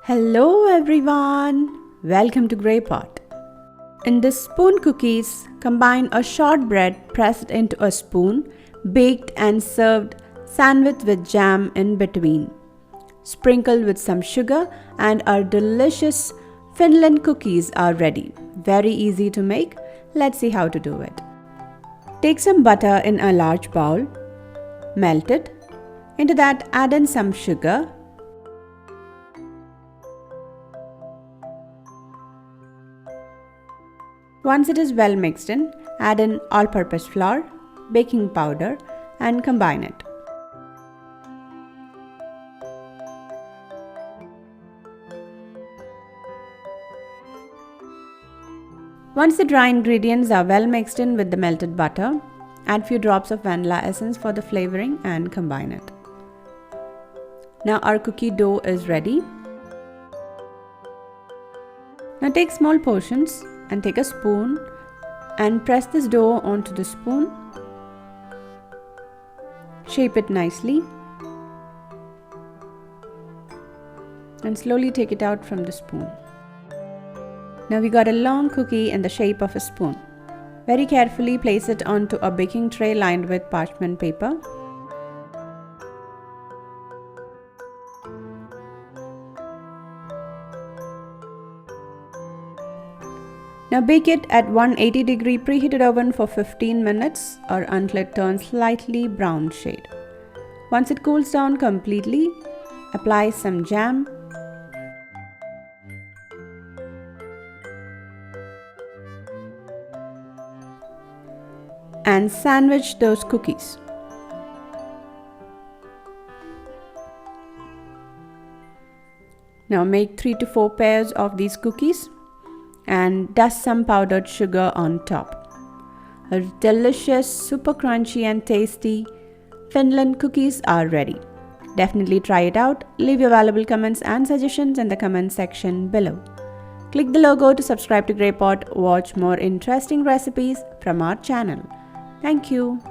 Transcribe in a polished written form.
Hello everyone, welcome to Grey Pot. In this spoon cookies, combine a shortbread pressed into a spoon, baked and served, sandwiched with jam in between. Sprinkle with some sugar and our delicious Finland cookies are ready. Very easy to make. Let's see how to do it. Take some butter in a large bowl, melt it. Into that add in some sugar. Once it is well mixed in, add in all-purpose flour, baking powder and combine it. Once the dry ingredients are well mixed in with the melted butter, add few drops of vanilla essence for the flavoring and combine it. Now our cookie dough is ready. Now take small portions and take a spoon and press this dough onto the spoon. Shape it nicely and slowly take it out from the spoon. Now we got a long cookie in the shape of a spoon. Very carefully place it onto a baking tray lined with parchment paper. Now bake it at 180-degree preheated oven for 15 minutes or until it turns slightly brown shade. Once it cools down completely, apply some jam and sandwich those cookies. Now make 3 to 4 pairs of these cookies and dust some powdered sugar on top. A delicious, super crunchy and tasty Finland cookies are ready. Definitely try it out. Leave your valuable comments and suggestions in the comment section below. Click the logo to subscribe to Grey Pot. Watch more interesting recipes from our channel. Thank you.